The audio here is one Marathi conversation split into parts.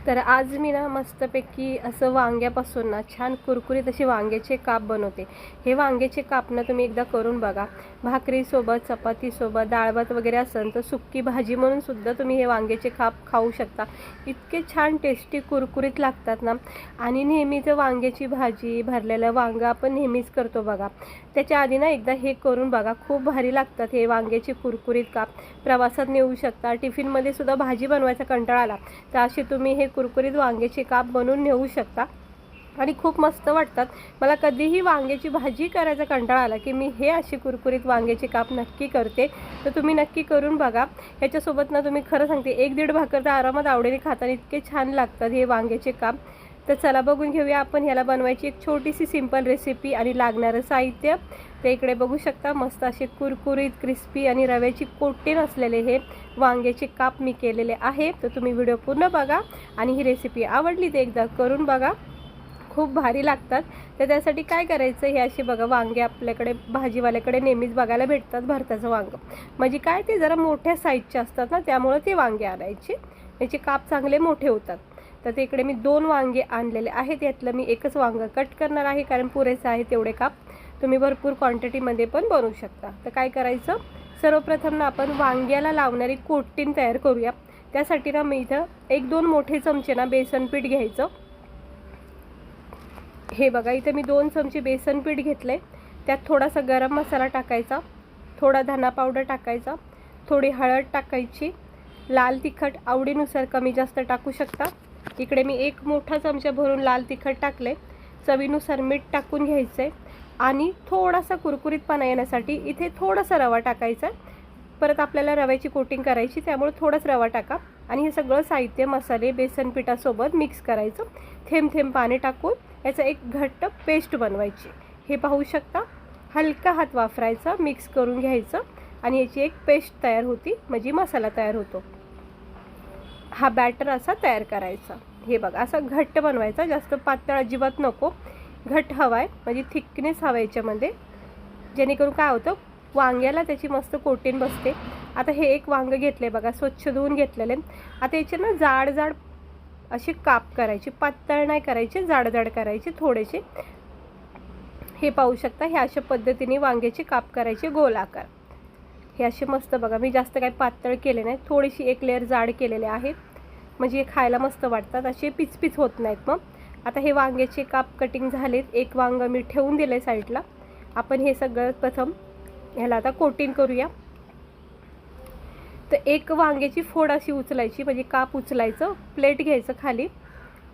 तर आज मी ना मस्तपैकी असं वांग्यापासून ना छान कुरकुरीत असे वांग्याचे काप बनवते। हे वांग्याचे काप ना तुम्ही एकदा करून बघा। भाकरीसोबत, चपातीसोबत, डाळ-भात वगैरे असेल तर सुक्की भाजी म्हणून सुद्धा तुम्ही हे वांग्याचे काप खाऊ शकता। इतके छान टेस्टी कुरकुरीत लागतात ना। आणि नेहमीच वांग्याची भाजी, भरलेलं वांगं आपण नेहमीच करतो बघा। त्याच्या आधी ना एकदा हे करून बघा, खूप भारी लागतात हे वांग्याचे कुरकुरीत काप। प्रवासात नेऊ शकता, टिफिनमध्ये सुद्धा भाजी बनवायचा कंटाळा आला तर असे तुम्ही हे कुरकुरीत वांग्याचे काप बनवून नेऊ शकता आणि खूप मस्त वाटतात। मला कधीही वांग्याची भाजी करायचा कंटाळा आला की मी हे असे कुरकुरीत वांग्याचे काप नक्की करते। तर तुम्ही नक्की करून बघा। याच्यासोबत ना तुम्ही खरं सांगते 1-1.5 भाकर तर आरामात आवडीने खाताना इतके छान लागतात हे वांग्याचे काप। तर चला बघून घेऊया आपण ह्याला बनवायची एक छोटीशी सिंपल रेसिपी आणि लागणारं साहित्य। ते इकडे बघू शकता, मस्त असे कुरकुरीत क्रिस्पी आणि रव्याची कोटिंग असलेले हे वांग्याचे काप मी केलेले आहे। तर तुम्ही व्हिडिओ पूर्ण बघा आणि ही रेसिपी आवडली तर एकदा करून बघा, खूप भारी लागतात। तर त्यासाठी काय करायचं, हे असे बघा वांगे आपल्याकडे भाजीवाल्याकडे नेहमीच बघायला भेटतात भरताचं वांगं। म्हणजे काय ते जरा मोठ्या साईजचे असतात ना, त्यामुळे ते वांगे आणायचे, याचे काप चांगले मोठे होतात। तर ते इकडे मी 2 वांगे आणलेले आहेत, यातलं मी एकच वांगं कट करणार आहे कारण पुरेसे आहे तेवढे काप। तुम्ही भरपूर क्वांटिटीमध्ये पण बनवू शकता। तर काय करायचं, सर्वप्रथम ना आपण वांग्याला लावणारी कोटिंग तयार करूया। त्यासाठी ना मी इथं 1-2 मोठे चमचे ना बेसन पीठ घ्यायचं। हे बघा, इथे मी 2 चमचे बेसन पीठ घेतले। त्यात थोडासा गरम मसाला टाकायचा, थोडा धना पावडर टाकायचा, थोडी हळद टाकायची, लाल तिखट आवडीनुसार कमी जास्त टाकू शकता। इकडे मी 1 मोठा चमचा भरून लाल तिखट टाकले, चवीनुसार मीठ टाकून घ्यायचे आणि थोडासा कुरकुरीतपणा येण्यासाठी इथे थोडासा रवा टाकायचा। परत आपल्याला रव्याची कोटिंग करायची, त्यामुळे थोडाच रवा टाका आणि हे सगळं साहित्य मसाले बेसन पिठासोबत मिक्स करायचं। थेंब थेंब पाणी टाकून याचं एक घट्ट पेस्ट बनवायची। हे पाहू शकता, हलका हात वापरायचा, मिक्स करून घ्यायचं आणि याची एक पेस्ट तयार होती, म्हणजे मसाला तयार होतो। हा बॅटर असा तयार करायचा। हे बघा, असा घट्ट बनवायचा, जास्त पातळ अजिबात नको, घट्ट हवा आहे, म्हणजे थिकनेस हवा याच्यामध्ये, जेणेकरून काय होतं वांग्याला त्याची मस्त कोटिंग बसते। आता हे एक वांगं घेतले बघा, स्वच्छ धुवून घेतलेले। आता याचे ना जाड जाड असे काप करायचे, पातळ नाही करायचे, जाड जाड करायचे थोडेसे। हे पाहू शकता, हे अशा पद्धतीने वांग्याचे काप करायचे गोलाकार। हे असे मस्त बघा, मी जास्त काही पातळ केले नाही, थोडीशी एक लेअर जाड केलेले आहेत, म्हणजे हे खायला मस्त वाटतात, असे पिचपिच होत नाहीत। मग आता हे वांग्याचे काप कटिंग झालेत, एक वांगं मी ठेवून दिले साईडला। आपण हे सगळं प्रथम ह्याला आता कोटिंग करूया। तर एक वांग्याची फोड अशी उचलायची, म्हणजे काप उचलायचं, प्लेट घ्यायचं खाली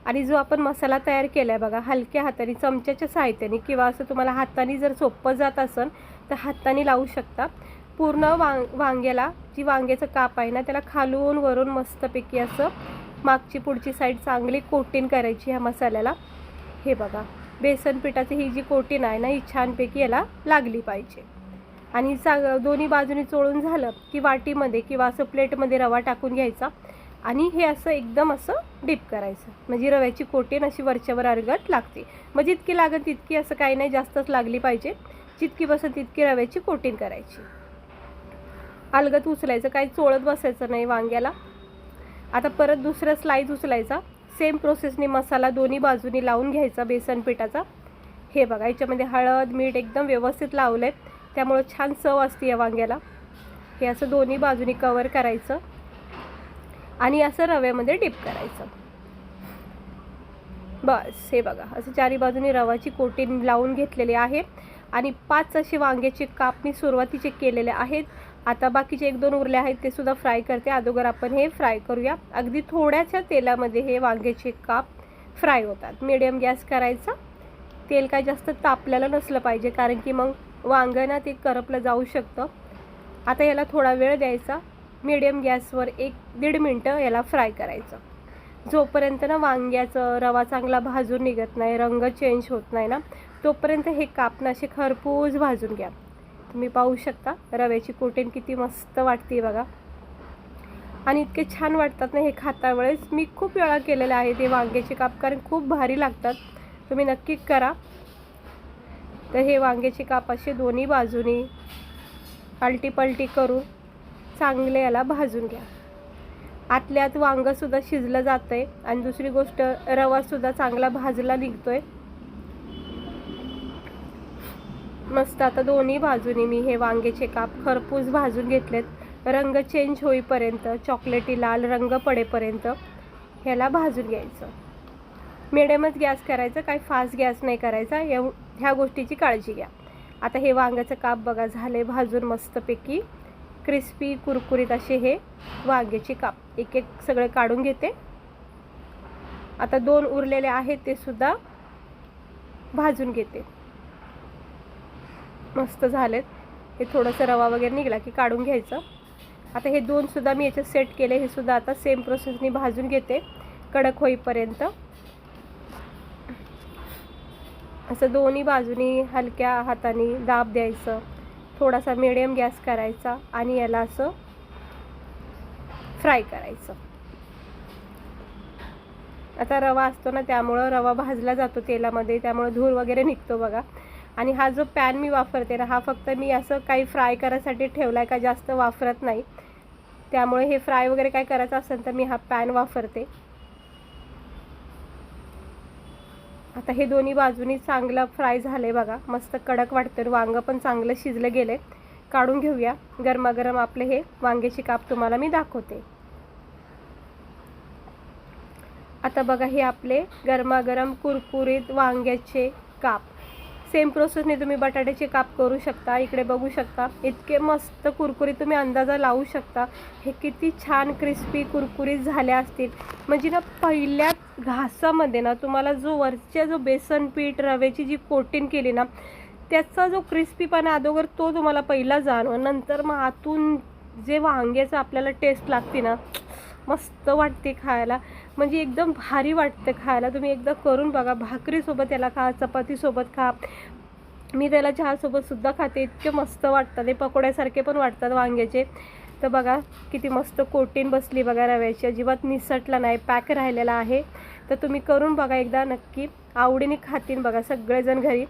आणि जो आपण मसाला तयार केला आहे बघा, हलक्या हाताने चमच्याच्या सहाय्याने किंवा असं तुम्हाला हाताने जर सोपं जात असेल तर हाताने लावू शकता। पूर्ण वांग्याला जी वांग्याचं काप आहे ना, त्याला खालून वरून मस्तपैकी असं मागची पुढची साईड चांगली कोटिंग करायची ह्या मसाल्याला। हे बघा, बेसन पिठाची ही जी कोटिंग आहे ना, ही छानपैकी याला लागली पाहिजे। आणि दोन्ही बाजूनी चोळून झालं की वाटीमध्ये किंवा असं प्लेटमध्ये रवा टाकून घ्यायचा आणि हे असं एकदम असं डिप करायचं, म्हणजे रव्याची कोटिंग अशी वरच्यावर अर्गट लागते। मग जितकी लागेल तितकी, असं काही नाही जास्तच लागली पाहिजे, जितकी बसेल तितकी रव्याची कोटिंग करायची। अलगद उचलायचं, काही चोळत बसायचं नाही वांग्याला। आता परत दुसरा स्लाइस उचलायचा, सेम प्रोसेसने मसाला दोन्ही बाजूनी लावून घ्यायचा बेसन पिठाचा। हे बघा, याच्यामध्ये हळद मीठ एकदम व्यवस्थित लावले, त्यामुळे छान चव असते या वांग्याला। हे असं दोन्ही बाजूनी कवर करायचं आणि असं रव्यामध्ये डिप करायचं, बस। हे बघा, असं चारी बाजूनी रवाची कोटिंग लावून घेतलेली आहे आणि 5 असे वांग्याचे काप मी सुरुवातीचे केलेले आहेत। आता बाकीचे 1-2 उरले आहेत, ते सुद्धा फ्राय करते। अगोदर आपण हे फ्राय करूया, अगदी थोड्याशा तेलामध्ये हे वांग्याचे काप फ्राय होतात। मीडियम गॅस करायचा, तेल काय जास्त तापलेलं नसलं पाहिजे, कारण की मग वांगं ना ते करपलं जाऊ शकतं। आता याला थोडा वेळ द्यायचा, मीडियम गॅसवर 1-1.5 मिनटं याला फ्राय करायचं, जोपर्यंत ना वांग्याचं रवा चांगला भाजून निघत नाही, रंग चेंज होत नाही ना, तोपर्यंत हे काप ना असे खरपूस भाजून घ्या। तुम्ही पाहू शकता रव्याची कोटिंग किती मस्त वाटते बघा, आणि इतके छान वाटतात ना हे खाता वेळेस। मी खूप वेळा केलेले आहे ते वांग्याचे काप, कारण खूप भारी लागतात, तुम्ही नक्की करा। तर हे वांग्याचे काप असे दोन्ही बाजूनी आलटी पलटी करून चांगले याला भाजून घ्या। आतल्यात वांगंसुद्धा शिजलं जातं आहे आणि दुसरी गोष्ट रवासुद्धा चांगला भाजला निघतो आहे मस्त. आता दोन्ही बाजूनी मी हे वांग्याचे काप खरपूस भाजून घेतलेत. रंग चेंज होईपर्यंत, चॉकलेटी लाल रंग पडेपर्यंत ह्याला भाजून घ्यायचं. मिडियमच गॅस करायचं, काही फास्ट गॅस नाही करायचा. ह्या गोष्टीची काळजी घ्या. आता हे वांग्याचं काप बघा झाले भाजून मस्तपैकी क्रिस्पी कुरकुरीत असे हे वांग्याचे काप एक एक सगळे काढून घेते. आता 2 उरलेले आहेत ते सुद्धा भाजून घेते. मस्त झालेत. हे थोडंसं रवा वगैरे निघाला की काढून घ्यायचं. आता हे 2 सुद्धा मी याच्यात सेट केले. हे सुद्धा आता सेम प्रोसेसनी भाजून घेते कडक होईपर्यंत. असं दोन्ही बाजूनी हलक्या हाताने दाब द्यायचं. थोडासा मिडियम गॅस करायचा आणि याला असं फ्राय करायचं. आता रवा असतो ना त्यामुळं रवा भाजला जातो तेलामध्ये, त्यामुळे धूर वगैरे निघतो बघा. आणि हा जो पॅन मी वापरते ना हा फक्त मी असं काही फ्राय करायसाठी ठेवला आहे, का जास्त वापरत नाही. त्यामुळे हे फ्राय वगैरे काय करायचं असेल तर मी हा पॅन वापरते. आता हे दोन्ही बाजूनी चांगलं फ्राय झाले बघा. मस्त कडक वाटतं. वांगं पण चांगलं शिजलं गेले. काढून घेऊया. गरमागरम आपले हे वांग्याचे काप तुम्हाला मी दाखवते. आता बघा हे आपले गरमागरम कुरकुरीत वांग्याचे काप. सेम प्रोसेसने तुम्ही बटाट्याचे काप करू शकता. इकडे बघू शकता इतके मस्त कुरकुरीत तुम्ही अंदाजा लावू शकता. हे किती छान क्रिस्पी कुरकुरीत झाले असतील. म्हणजे ना पहिल्या घासामध्ये ना तुम्हाला जो वरच्या जो बेसन पीठ रव्याची जी कोटिंग केली ना त्याचा जो क्रिस्पीपणा अगोदर तो तुम्हाला पहिला जाणवं. नंतर मग आतून जे वांग्याचं आपल्याला टेस्ट लागते ना मस्त वाटते खायला. म्हणजे एकदम भारी वाटते खायला. तुम्ही एकदा करून बघा. भाकरीसोबत याला खा, चपातीसोबत खा. मी त्याला चहासोबतसुद्धा खाते. इतके मस्त वाटतात. ते पकोड्यासारखे पण वाटतात वांग्याचे. तर बघा किती मस्त कोटिंग बसली बघा रव्याची. अजिबात निसटला नाही, पॅक राहिलेला आहे. तर तुम्ही करून बघा एकदा नक्की. आवडीने खातील बघा सगळेजण घरी.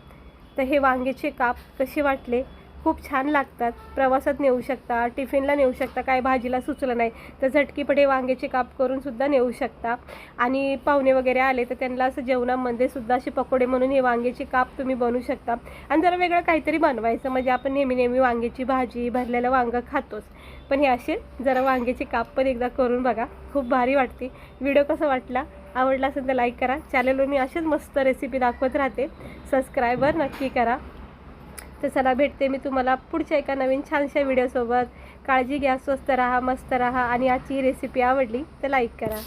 तर हे वांग्याचे काप कसे वाटले? खूप छान लागतात. प्रवासात नेऊ शकता, टिफिनला नेऊ शकता. काय भाजीला सुचलं नाही तर झटकीपटे वांग्याचे काप करून सुद्धा नेऊ शकता. आणि पाहुणे वगैरे आले तर त्यांना असं जेवणामध्ये सुद्धा असे पकोडे म्हणून हे वांग्याचे काप तुम्ही बनवू शकता. आणि जरा वेगळं काहीतरी बनवायचं. म्हणजे आपण नेहमी वांग्याची भाजी भरलेलं वांगं खातोच, पण हे असे जरा वांग्याचे काप पण एकदा करून बघा. खूप भारी वाटते. व्हिडिओ कसा वाटला? आवडला असेल तर लाईक करा. चॅनलवर मी असेच मस्त रेसिपी दाखवत राहते. सबस्क्राईबर नक्की करा. तर चला भेटते मी तुम्हाला पुढच्या एका नवीन छानशा व्हिडिओसोबत. काळजी घ्या, स्वस्त राहा, मस्त राहा. आणि आजची रेसिपी आवडली तर लाईक करा.